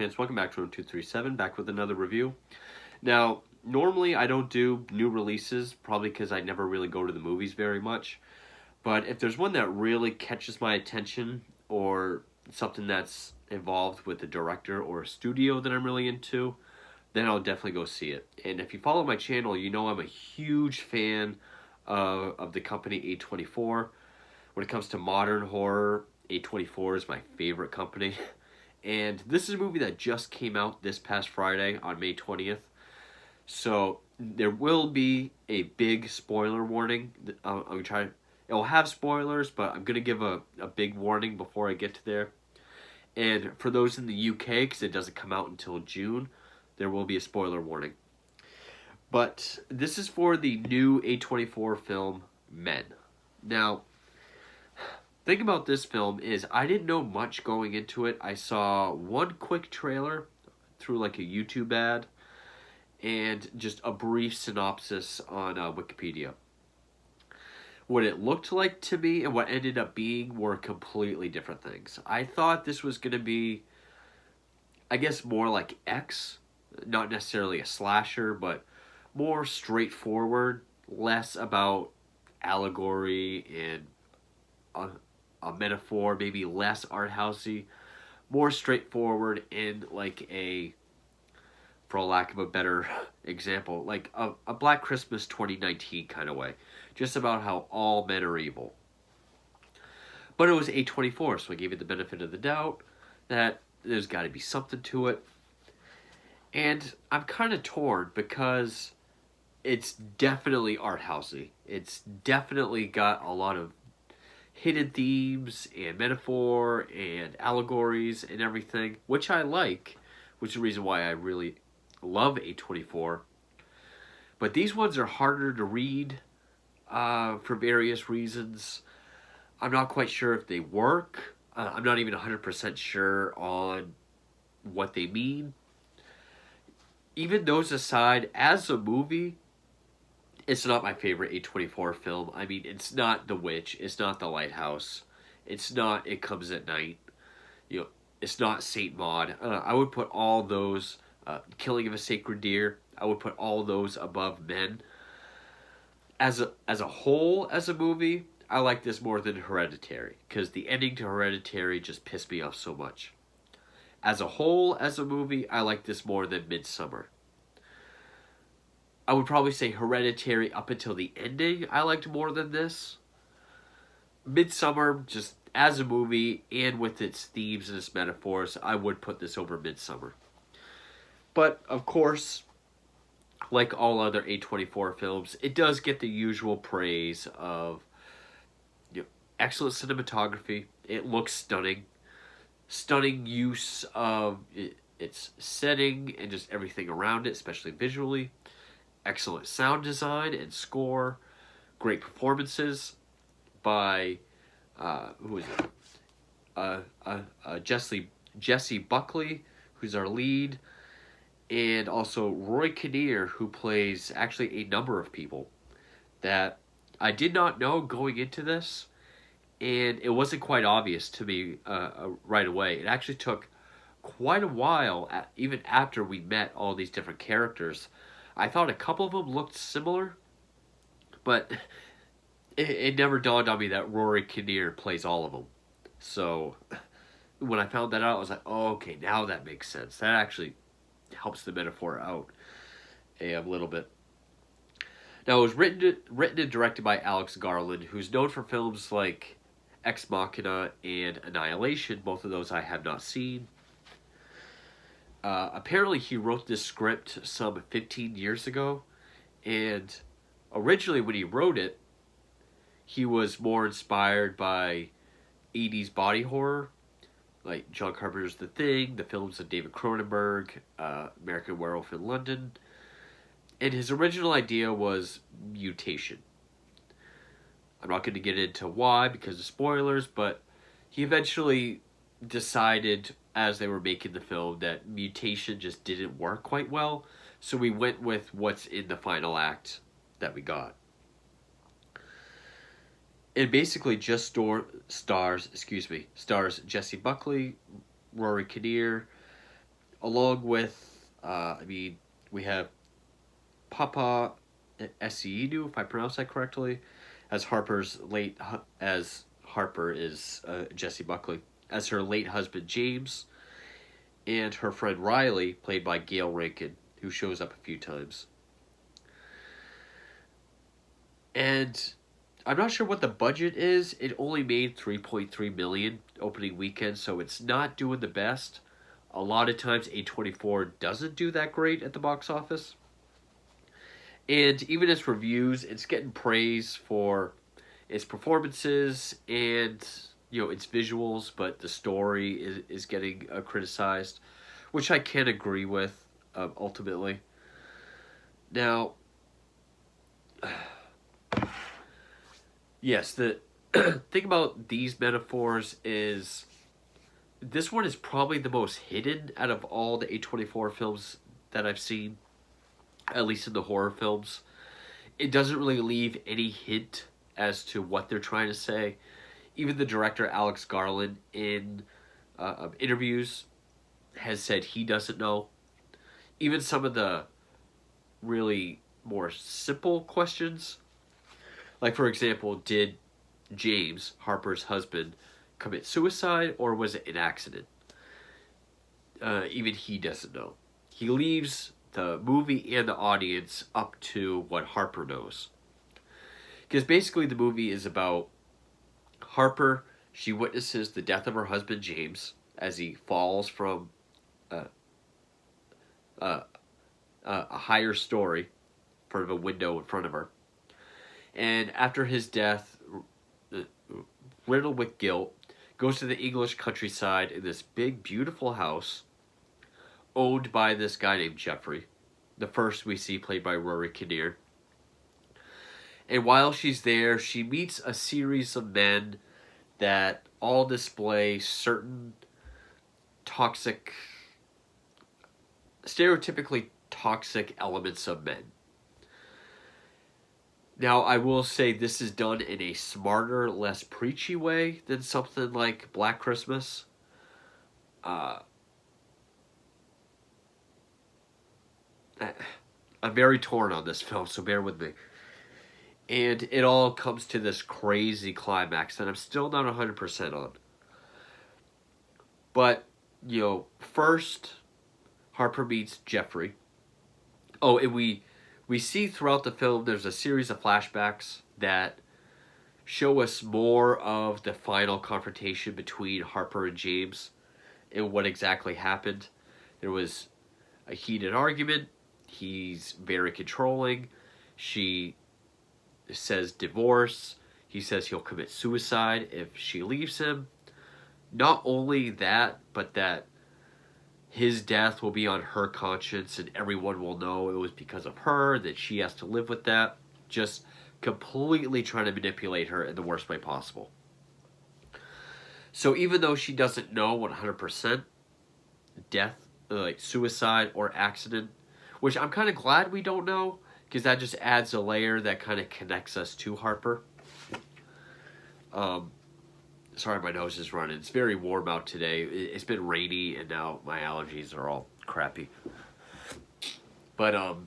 fans, welcome back to Room 237, back with another review. Now, normally I don't do new releases, probably because I never really go to the movies very much. But if there's one that really catches my attention, or something that's involved with a director or a studio that I'm really into, then I'll definitely go see it. And if you follow my channel, you know I'm a huge fan of the company A24. When it comes to modern horror, A24 is my favorite company. And this is a movie that just came out this past Friday on May 20th. So there will be a big spoiler warning. I'm going to try. It'll have spoilers, but I'm going to give a big warning before I get to there. And for those in the UK, because it doesn't come out until June, there will be a spoiler warning. But this is for the new A24 film, Men. Now, thing about this film is I didn't know much going into it. I saw one quick trailer through like a YouTube ad and just a brief synopsis on Wikipedia. What it looked like to me and what ended up being were completely different things. I thought this was going to be, I guess, more like X, not necessarily a slasher, but more straightforward, less about allegory and a metaphor, maybe less art housey, more straightforward in like a, for lack of a better example, like a Black Christmas 2019 kind of way, just about how all men are evil. But it was A24, so I gave it the benefit of the doubt that there's got to be something to it. And I'm kind of torn because it's definitely art housey. It's definitely got a lot of hidden themes and metaphor and allegories and everything, which I like, which is the reason why I really love A24. But these ones are harder to read for various reasons. I'm not quite sure if they work. I'm not even 100% sure on what they mean. Even those aside, as a movie, it's not my favorite A24 film. I mean, it's not The Witch. It's not The Lighthouse. It's not It Comes at Night. It's not Saint Maud. I would put all those, Killing of a Sacred Deer, I would put all those above Men. As a whole, as a movie, I like this more than Hereditary, because the ending to Hereditary just pissed me off so much. As a whole, as a movie, I like this more than Midsommar. I would probably say Hereditary up until the ending I liked more than this. Midsommar, just as a movie and with its themes and its metaphors, I would put this over Midsommar. But, of course, like all other A24 films, it does get the usual praise of excellent cinematography. It looks stunning. Stunning use of its setting and just everything around it, especially visually. Excellent sound design and score. Great performances by who is it? Jesse Buckley, who's our lead, and also Roy Kinnear, who plays actually a number of people that I did not know going into this, and it wasn't quite obvious to me right away. It actually took quite a while, even after we met all these different characters. I thought a couple of them looked similar, but it never dawned on me that Rory Kinnear plays all of them. So when I found that out, I was like, oh, okay, now that makes sense. That actually helps the metaphor out a little bit. Now, it was written and directed by Alex Garland, who's known for films like Ex Machina and Annihilation. Both of those I have not seen. Apparently, he wrote this script some 15 years ago, and originally when he wrote it, he was more inspired by 80s body horror, like John Carpenter's The Thing, the films of David Cronenberg, American Werewolf in London, and his original idea was mutation. I'm not going to get into why because of spoilers, but he eventually decided as they were making the film that mutation just didn't work quite well, so we went with what's in the final act that we got. It basically just stars Jesse Buckley, Rory Kinnear, along with, we have Papa Essiedu, if I pronounce that correctly, as as Harper is Jessie Buckley, as her late husband James, and her friend Riley, played by Gail Rankin, who shows up a few times. And I'm not sure what the budget is. It only made $3.3 million opening weekend, so it's not doing the best. A lot of times A24 doesn't do that great at the box office. And even its reviews, it's getting praise for its performances and its visuals, but the story is getting criticized, which I can agree with ultimately. Now, yes, the thing about these metaphors is this one is probably the most hidden out of all the A24 films that I've seen, at least in the horror films. It doesn't really leave any hint as to what they're trying to say. Even the director, Alex Garland, in interviews has said he doesn't know. Even some of the really more simple questions, like for example, did James, Harper's husband, commit suicide or was it an accident? Even he doesn't know. He leaves the movie and the audience up to what Harper knows. Because basically the movie is about Harper. She witnesses the death of her husband James as he falls from a, a higher story in front of a window in front of her. And after his death, riddled with guilt, goes to the English countryside in this big, beautiful house owned by this guy named Jeffrey. The first we see played by Rory Kinnear. And while she's there, she meets a series of men that all display certain stereotypically toxic elements of men. Now, I will say this is done in a smarter, less preachy way than something like Black Christmas. I'm very torn on this film, so bear with me. And it all comes to this crazy climax that I'm still not 100% on. But, first, Harper meets Jeffrey. Oh, and we see throughout the film there's a series of flashbacks that show us more of the final confrontation between Harper and James and what exactly happened. There was a heated argument. He's very controlling. She says divorce. He says he'll commit suicide if she leaves him. Not only that, but that his death will be on her conscience and everyone will know it was because of her, that she has to live with that. Just completely trying to manipulate her in the worst way possible. So even though she doesn't know 100% death, like suicide or accident, which I'm kind of glad we don't know, because that just adds a layer that kind of connects us to Harper. Sorry, my nose is running. It's very warm out today. It's been rainy, and now my allergies are all crappy. But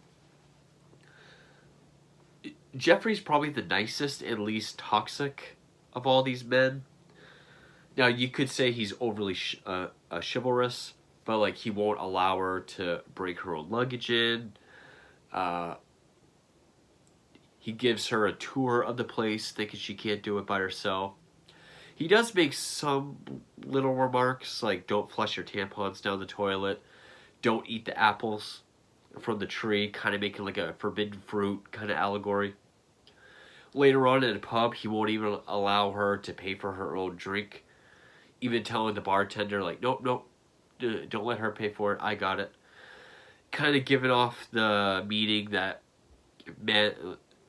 Jeffrey's probably the nicest and least toxic of all these men. Now, you could say he's overly chivalrous, but like he won't allow her to bring her own luggage in. He gives her a tour of the place, thinking she can't do it by herself. He does make some little remarks, like don't flush your tampons down the toilet, don't eat the apples from the tree, kind of making like a forbidden fruit kind of allegory. Later on in a pub, he won't even allow her to pay for her own drink, even telling the bartender, like, nope, don't let her pay for it, I got it. Kind of giving off the meaning that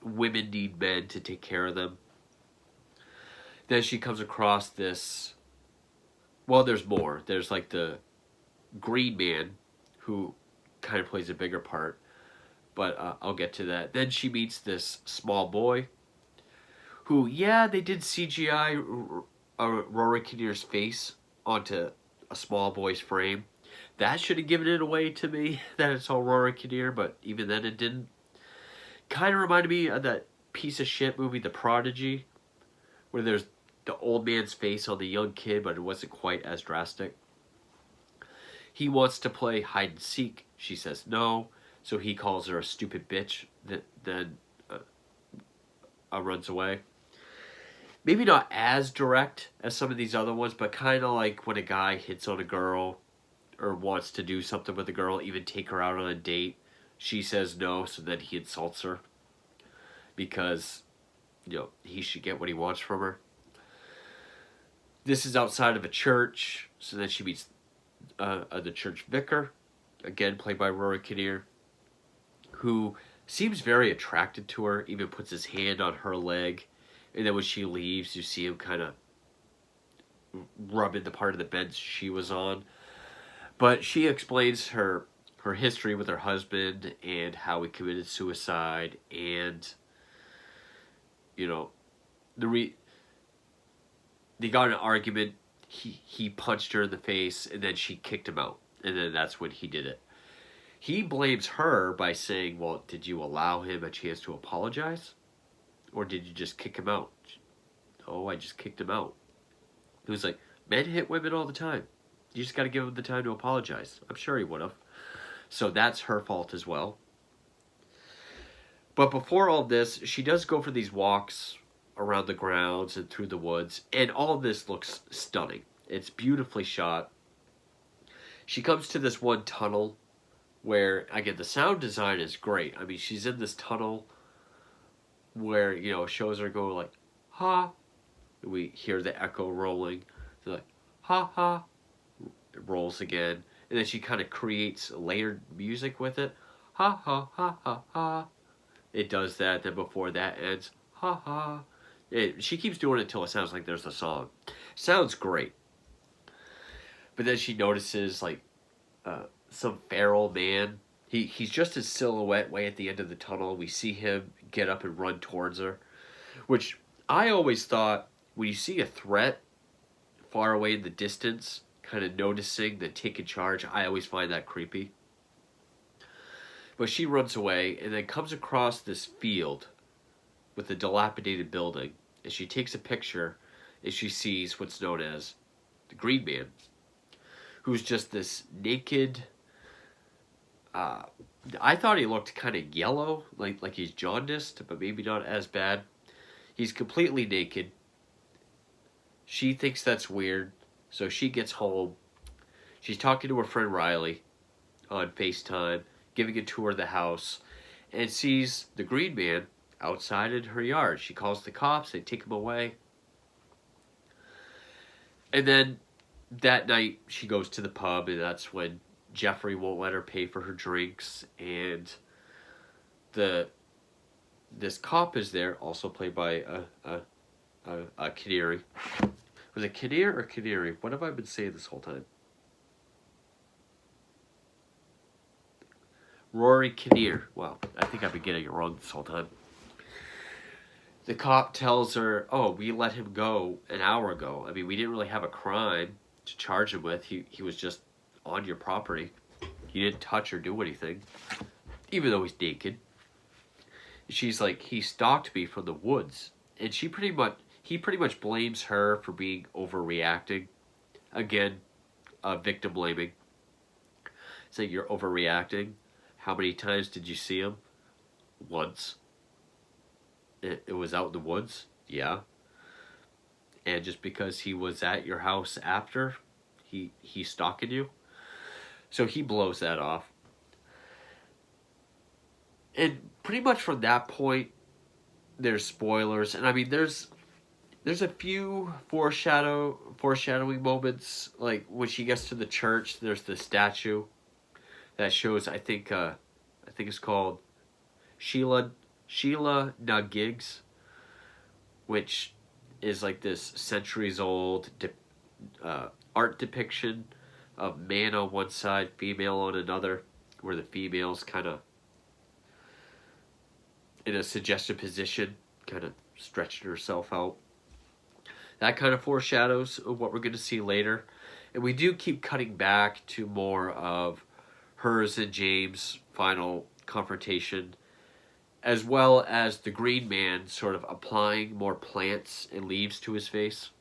women need men to take care of them. Then she comes across this, well, there's more. There's like the green man who kind of plays a bigger part, but I'll get to that. Then she meets this small boy who, yeah, they did CGI Rory Kinnear's face onto a small boy's frame. that should have given it away to me that it's all Rory Kinnear, but even then it didn't. Kind of reminded me of that piece of shit movie, The Prodigy, where there's the old man's face on the young kid, but it wasn't quite as drastic. He wants to play hide and seek. She says no, so he calls her a stupid bitch. That then runs away. Maybe not as direct as some of these other ones, but kind of like when a guy hits on a girl or wants to do something with a girl, even take her out on a date. She says no, so then he insults her because, he should get what he wants from her. This is outside of a church, so then she meets the church vicar, again played by Rory Kinnear, who seems very attracted to her, even puts his hand on her leg, and then when she leaves, you see him kind of rubbing the part of the bed she was on. But she explains her history with her husband and how he committed suicide, and they got in an argument. He punched her in the face, and then she kicked him out, and then that's when he did it. He blames her by saying, well, did you allow him a chance to apologize? Or did you just kick him out? Oh, I just kicked him out. He was like, men hit women all the time. You just got to give him the time to apologize. I'm sure he would have. So that's her fault as well. But before all this, she does go for these walks around the grounds and through the woods. And all of this looks stunning. It's beautifully shot. She comes to this one tunnel where, again, the sound design is great. I mean, she's in this tunnel where, it shows her go like, ha. We hear the echo rolling. They're like, ha, ha. It rolls again. And then she kind of creates layered music with it. Ha, ha, ha, ha, ha. It does that. Then before that ends, ha, ha. She keeps doing it until it sounds like there's a song. Sounds great. But then she notices, like, some feral man. He's just his silhouette way at the end of the tunnel. We see him get up and run towards her. Which I always thought, when you see a threat far away in the distance, kind of noticing, then taking charge, I always find that creepy. But she runs away and then comes across this field with a dilapidated building. And she takes a picture and she sees what's known as the Green Man, who's just this naked... I thought he looked kind of yellow, like he's jaundiced, but maybe not as bad. He's completely naked. She thinks that's weird, so she gets home. She's talking to her friend Riley on FaceTime, giving a tour of the house, and sees the Green Man outside in her yard. She calls the cops, they take him away. And then that night, she goes to the pub, and that's when Jeffrey won't let her pay for her drinks, and this cop is there, also played by a Canary. Was it Kinnear or Canary? What have I been saying this whole time? Rory Kinnear. Wow, I think I've been getting it wrong this whole time. The cop tells her, oh, we let him go an hour ago. I mean, we didn't really have a crime to charge him with. He was just on your property. He didn't touch or do anything, even though he's naked. She's like, he stalked me from the woods. And he pretty much blames her for being overreacting. Again, victim blaming. Saying you're overreacting. How many times did you see him? Once. It was out in the woods? Yeah. And just because he was at your house after, he's stalking you? So he blows that off. And pretty much from that point, there's spoilers. And I mean, there's a few foreshadowing moments. Like when she gets to the church, there's the statue that shows, I think it's called Sheila Nagig's, which is like this centuries old art depiction of man on one side, female on another, where the female's kind of in a suggestive position, kind of stretching herself out. That kind of foreshadows what we're going to see later. And we do keep cutting back to more of hers and James' final confrontation, as well as the Green Man sort of applying more plants and leaves to his face.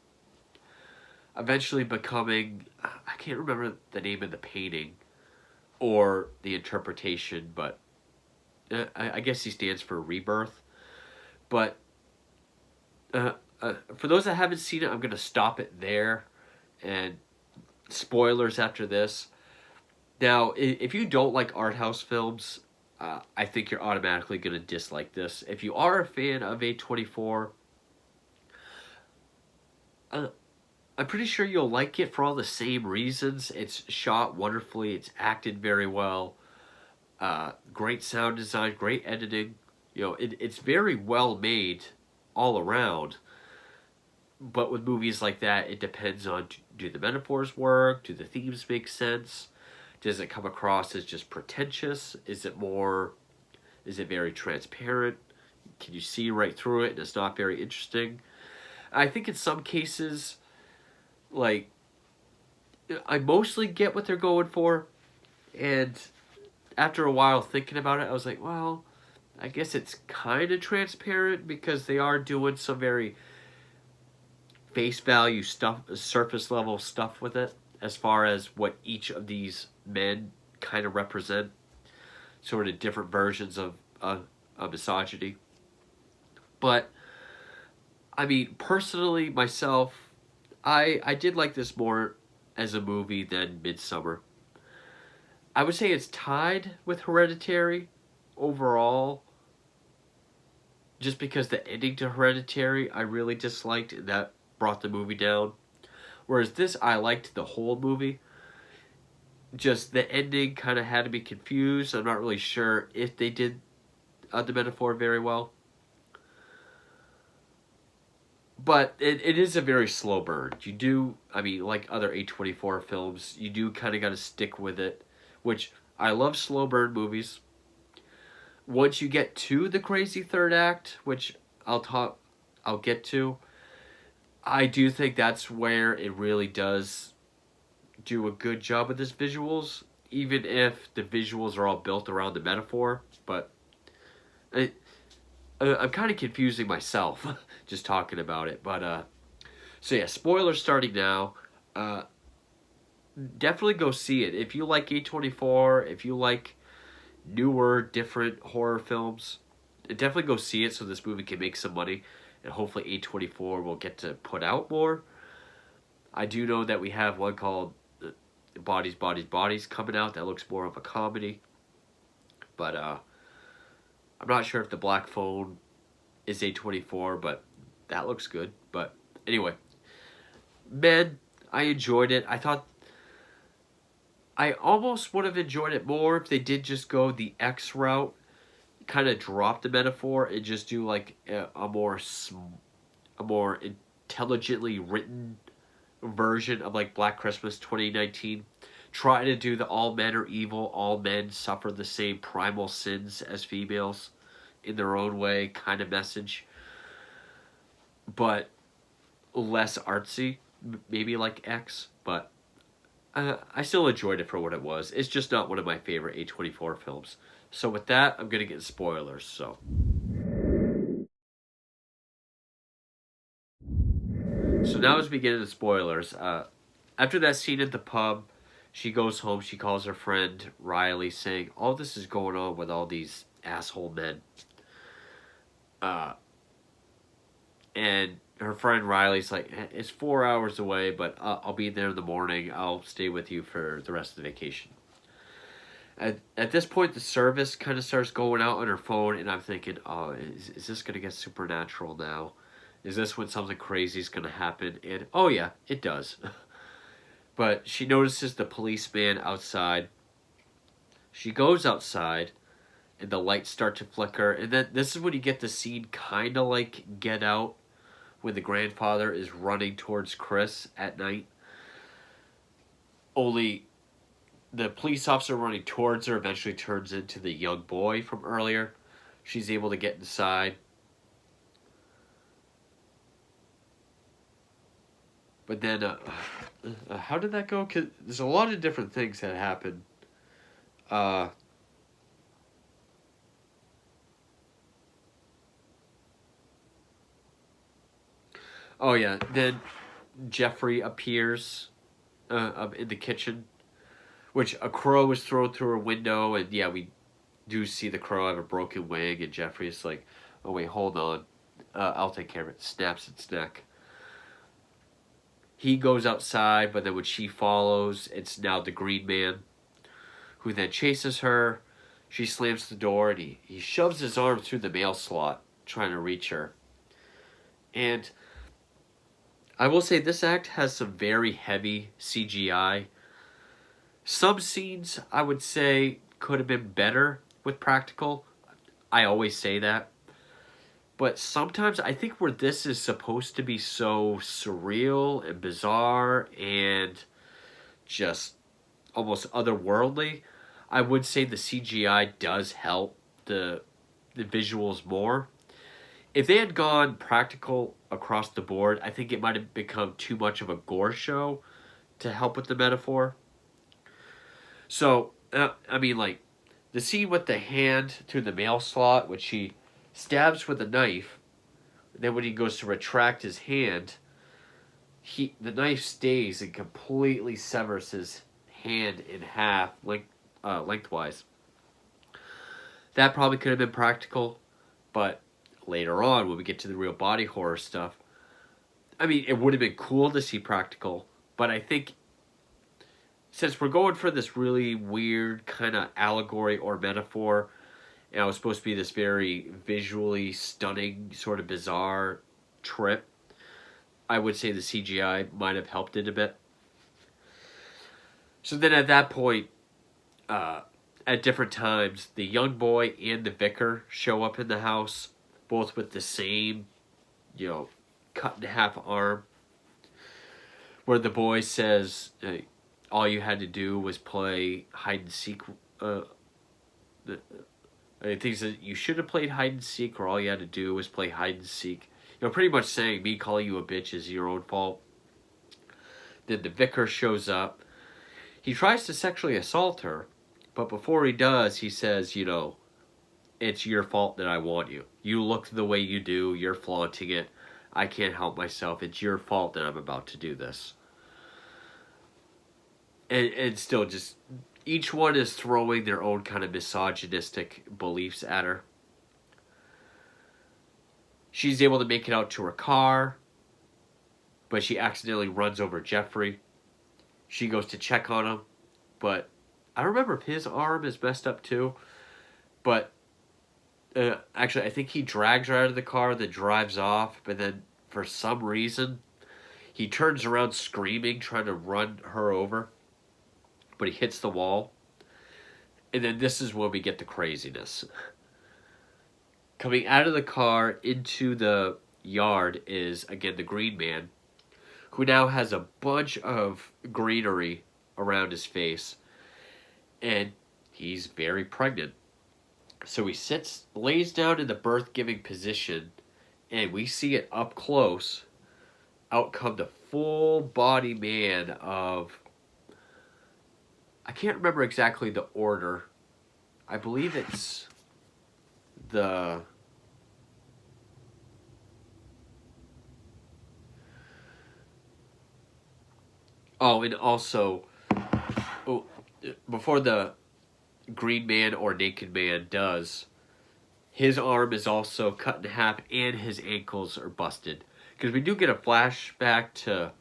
Eventually becoming, I can't remember the name of the painting or the interpretation, but I guess he stands for rebirth. But for those that haven't seen it, I'm going to stop it there. And spoilers after this. Now, if you don't like art house films, I think you're automatically going to dislike this. If you are a fan of A24, I'm pretty sure you'll like it for all the same reasons. It's shot wonderfully. It's acted very well. Great sound design, great editing. It's very well made all around. But with movies like that, it depends on, do the metaphors work? Do the themes make sense? Does it come across as just pretentious? Is it very transparent? Can you see right through it and it's not very interesting? I think in some cases, like, I mostly get what they're going for. And after a while thinking about it, I was like, well, I guess it's kind of transparent because they are doing some very face value stuff, surface level stuff with it, as far as what each of these men kind of represent, sort of different versions of misogyny. But I mean, personally, myself, I did like this more as a movie than Midsummer. I would say it's tied with Hereditary overall, just because the ending to Hereditary I really disliked, and that brought the movie down. Whereas this, I liked the whole movie. Just the ending kind of had me confused. I'm not really sure if they did the metaphor very well. But it is a very slow burn. You do, I mean, like other A24 films, you do kind of got to stick with it. Which, I love slow burn movies. Once you get to the crazy third act, which I'll get to, I do think that's where it really does do a good job with its visuals, even if the visuals are all built around the metaphor. But I'm kind of confusing myself just talking about it. But so yeah, spoilers starting now. Definitely go see it if you like A24. If you like newer, different horror films, definitely go see it so this movie can make some money, and hopefully A24 will get to put out more. I do know that we have one called Bodies, Bodies, Bodies coming out that looks more of a comedy. But I'm not sure if the Black Phone is A24, but that looks good. But anyway, man, I enjoyed it. I almost would have enjoyed it more if they did just go the X route, kind of drop the metaphor and just do like a more intelligently written version of like Black Christmas 2019. Try to do the all men are evil, all men suffer the same primal sins as females in their own way kind of message, but less artsy, maybe like X. But I still enjoyed it for what it was. It's just not one of my favorite A24 films. So with that, I'm going to get spoilers. So now as we get into spoilers, after that scene at the pub, she goes home, she calls her friend Riley saying, all this is going on with all these asshole men. And her friend Riley's like, it's 4 hours away, but I'll be there in the morning. I'll stay with you for the rest of the vacation. At this point, the service kind of starts going out on her phone, and I'm thinking, oh, is this going to get supernatural now? Is this when something crazy is going to happen? And, oh yeah, it does. But she notices the policeman outside. She goes outside, and the lights start to flicker. And then this is when you get the scene kind of like Get Out, when the grandfather is running towards Chris at night. Only the police officer running towards her eventually turns into the young boy from earlier. She's able to get inside. But then How did that go? 'Cause there's a lot of different things that happen. Uh, oh yeah, then Jeffrey appears in the kitchen, which a crow is thrown through a window, and yeah, we do see the crow have a broken wing, and Jeffrey's like, "Oh wait, hold on, I'll take care of it." Snaps its neck. He goes outside, but then when she follows, it's now the Green Man, who then chases her. She slams the door, and he shoves his arm through the mail slot, trying to reach her. And I will say this act has some very heavy CGI. Some scenes, I would say, could have been better with practical. I always say that. But sometimes I think where this is supposed to be so surreal and bizarre and just almost otherworldly, I would say the CGI does help the visuals more. If they had gone practical across the board, I think it might have become too much of a gore show to help with the metaphor. So, I mean, like, the scene with the hand through the mail slot, which he stabs with a knife, then when he goes to retract his hand, the knife stays and completely severs his hand in half, lengthwise. That probably could have been practical, but later on, when we get to the real body horror stuff, I mean, it would have been cool to see practical, but I think since we're going for this really weird kind of allegory or metaphor, and it was supposed to be this very visually stunning, sort of bizarre trip, I would say the CGI might have helped it a bit. So then at that point, at different times, the young boy and the vicar show up in the house, both with the same, cut in half arm, where the boy says, all you had to do was play hide and seek. I think that you should have played hide and seek, or all you had to do was play hide and seek. Pretty much saying me calling you a bitch is your own fault. Then the vicar shows up. He tries to sexually assault her, but before he does, he says, it's your fault that I want you. You look the way you do. You're flaunting it. I can't help myself. It's your fault that I'm about to do this. And still just, each one is throwing their own kind of misogynistic beliefs at her. She's able to make it out to her car, but she accidentally runs over Jeffrey. She goes to check on him, but I don't remember if his arm is messed up too. But actually, I think he drags her out of the car, then drives off, but then for some reason, he turns around screaming, trying to run her over, but he hits the wall. And then this is when we get the craziness. Coming out of the car into the yard is, again, the Green Man, who now has a bunch of greenery around his face, and he's very pregnant. So he lays down in the birth-giving position, and we see it up close. Out come the full-body man of, I can't remember exactly the order. I believe it's the... Oh, and also, before the Green Man or Naked Man does, his arm is also cut in half and his ankles are busted. Because we do get a flashback to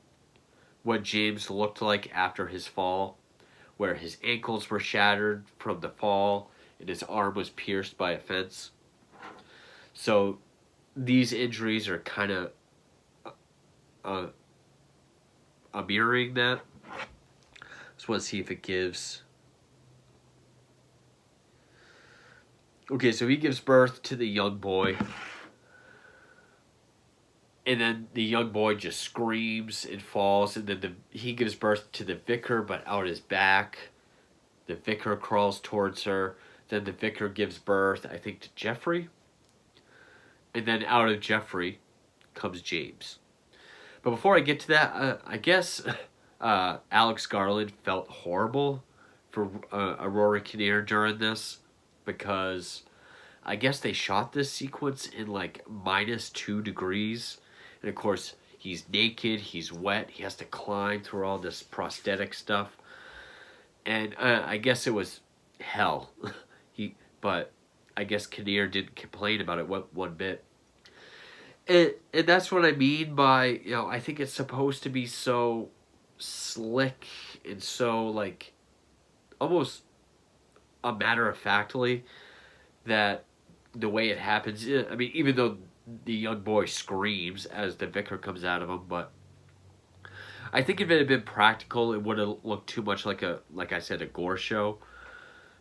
what James looked like after his fall, where his ankles were shattered from the fall and his arm was pierced by a fence. So these injuries are kind of mirroring that. Just want to see if it gives... Okay, so he gives birth to the young boy. And then the young boy just screams and falls. And then he gives birth to the vicar, but out his back. The vicar crawls towards her. Then the vicar gives birth, I think, to Jeffrey. And then out of Jeffrey comes James. But before I get to that, I guess Alex Garland felt horrible for Aurora Kinnear during this because I guess they shot this sequence in like -2 degrees. And of course, he's naked, he's wet, he has to climb through all this prosthetic stuff. And I guess it was hell. But I guess Kinnear didn't complain about it one bit. And that's what I mean by, I think it's supposed to be so slick and so, like, almost a matter of factly that the way it happens, I mean, even though the young boy screams as the vicar comes out of him, but I think if it had been practical, it would have looked too much like I said, a gore show.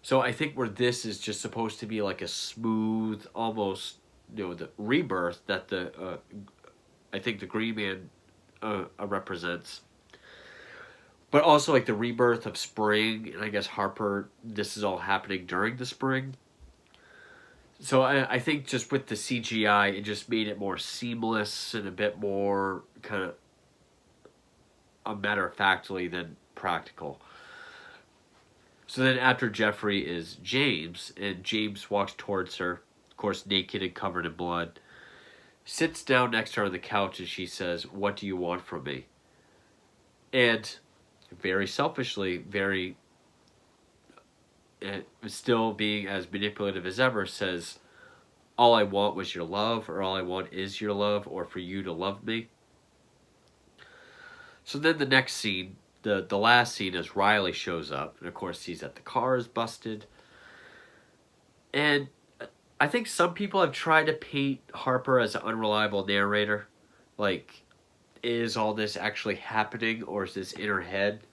So I think where this is just supposed to be like a smooth, almost, the rebirth that I think the Green Man represents. But also like the rebirth of spring, and I guess Harper, this is all happening during the spring. So I think just with the CGI, it just made it more seamless and a bit more kind of a matter of factly than practical. So then after Jeffrey is James, and James walks towards her, of course naked and covered in blood, sits down next to her on the couch, and she says, "What do you want from me?" And very selfishly, very still being as manipulative as ever, says, "All I want was your love," or "All I want is your love," or "For you to love me." So then the next scene, the last scene, is Riley shows up, and of course sees that the car is busted. And I think some people have tried to paint Harper as an unreliable narrator. Like, is all this actually happening, or is this in her head?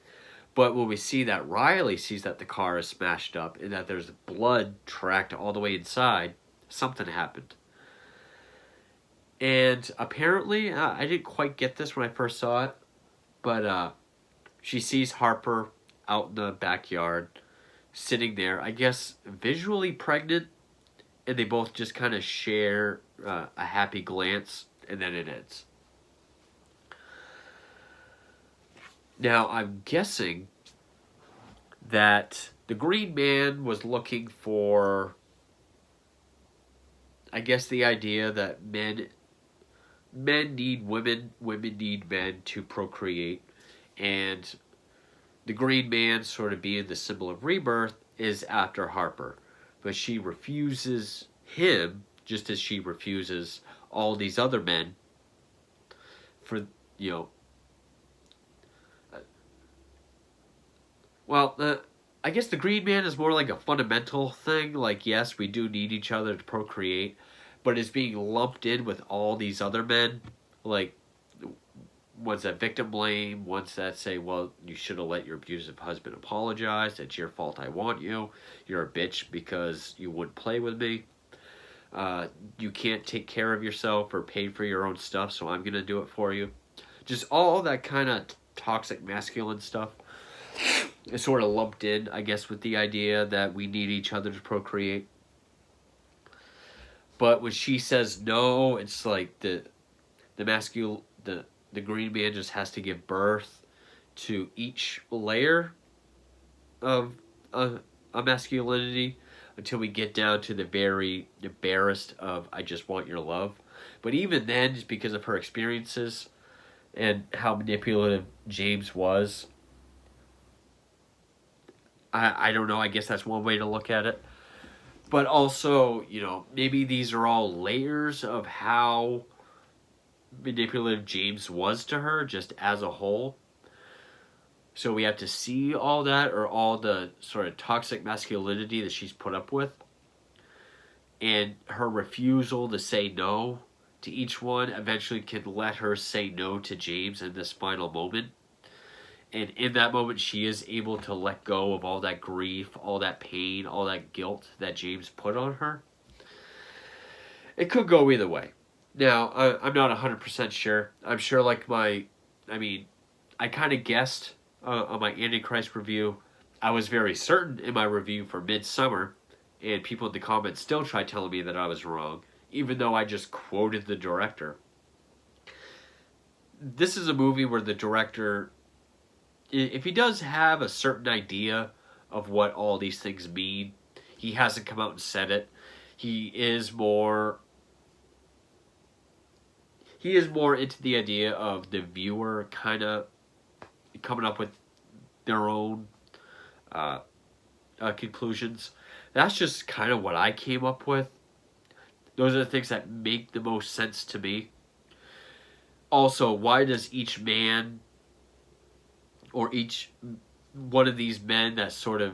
But when we see that Riley sees that the car is smashed up and that there's blood tracked all the way inside, something happened. And apparently, I didn't quite get this when I first saw it, but she sees Harper out in the backyard, sitting there, I guess visually pregnant, and they both just kind of share a happy glance, and then it ends. Now, I'm guessing that the Green Man was looking for, I guess, the idea that men need women, women need men to procreate, and the Green Man, sort of being the symbol of rebirth, is after Harper. But she refuses him, just as she refuses all these other men for, I guess the Green Man is more like a fundamental thing. Like, yes, we do need each other to procreate, but it's being lumped in with all these other men. Like, ones that victim blame, ones that say, well, you should have let your abusive husband apologize. It's your fault I want you. You're a bitch because you wouldn't play with me. You can't take care of yourself or pay for your own stuff, so I'm going to do it for you. Just all that kind of toxic masculine stuff is sort of lumped in, I guess, with the idea that we need each other to procreate. But when she says no, it's like the Green Man just has to give birth to each layer of a masculinity until we get down to the barest of "I just want your love." But even then, just because of her experiences and how manipulative James was, I don't know. I guess that's one way to look at it. But also, maybe these are all layers of how manipulative James was to her, just as a whole. So we have to see all that, or all the sort of toxic masculinity that she's put up with. And her refusal to say no to each one eventually can let her say no to James in this final moment. And in that moment, she is able to let go of all that grief, all that pain, all that guilt that James put on her. It could go either way. Now, I'm not 100% sure. I'm sure I kind of guessed on my Antichrist review. I was very certain in my review for Midsummer, and people in the comments still try telling me that I was wrong, even though I just quoted the director. This is a movie where the director if he does have a certain idea of what all these things mean, he hasn't come out and said it. He is more into the idea of the viewer kind of coming up with their own conclusions. That's just kind of what I came up with. Those are the things that make the most sense to me. Also, why does each man or each one of these men that sort of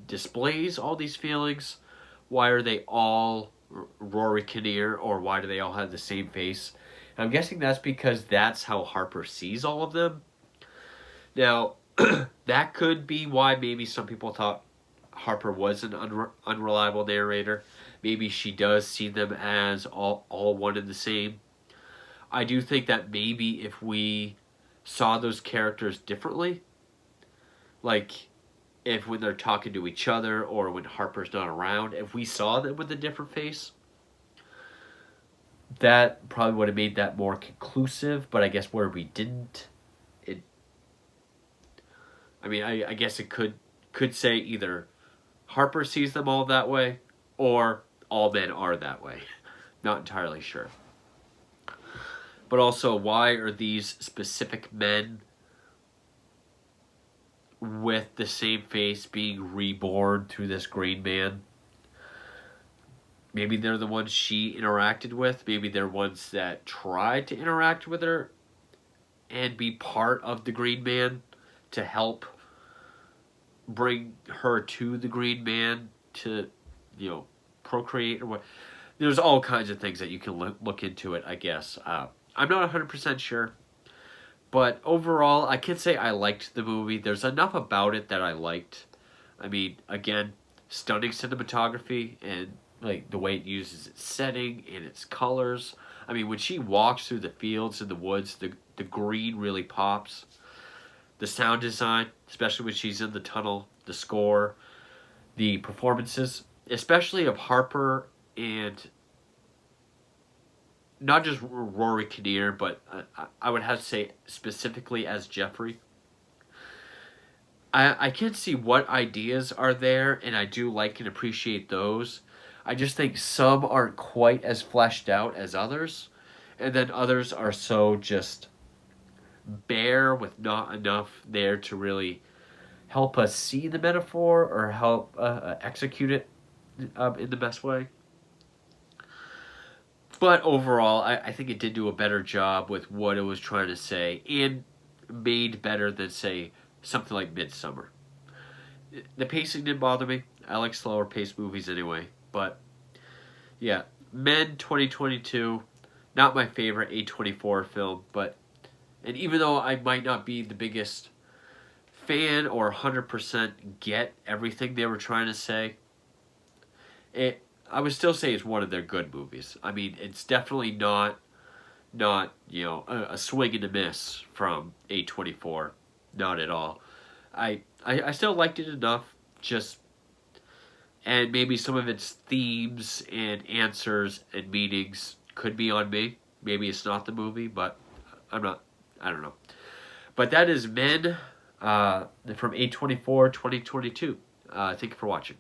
displays all these feelings, why are they all Rory Kinnear, or why do they all have the same face? And I'm guessing that's because that's how Harper sees all of them. Now, that could be why maybe some people thought Harper was an unreliable narrator. Maybe she does see them as all one and the same. I do think that maybe if we saw those characters differently, like if when they're talking to each other or when Harper's not around, if we saw them with a different face, that probably would have made that more conclusive. But I guess where we didn't, I guess it could say either Harper sees them all that way or all men are that way. Not entirely sure. But also, why are these specific men with the same face being reborn through this Green Man? Maybe they're the ones she interacted with. Maybe they're ones that tried to interact with her and be part of the Green Man to help bring her to the Green Man to, procreate or what. There's all kinds of things that you can look into it, I guess. I'm not 100% sure. But overall, I can say I liked the movie. There's enough about it that I liked. I mean, again, stunning cinematography and like the way it uses its setting and its colors. I mean, when she walks through the fields and the woods, the green really pops. The sound design, especially when she's in the tunnel, the score, the performances, especially of Harper and not just Rory Kinnear, but I would have to say specifically as Jeffrey. I can see what ideas are there, and I do like and appreciate those. I just think some aren't quite as fleshed out as others, and then others are so just bare with not enough there to really help us see the metaphor or help execute it in the best way. But overall, I think it did do a better job with what it was trying to say and made better than, say, something like Midsummer. The pacing didn't bother me. I like slower paced movies anyway. But, yeah, Men 2022, not my favorite A24 film, but, and even though I might not be the biggest fan or 100% get everything they were trying to say, I would still say it's one of their good movies. I mean, it's definitely not a swing and a miss from A24. Not at all. I still liked it enough, and maybe some of its themes and answers and meanings could be on me. Maybe it's not the movie, but I don't know. But that is Men from A24 2022. Thank you for watching.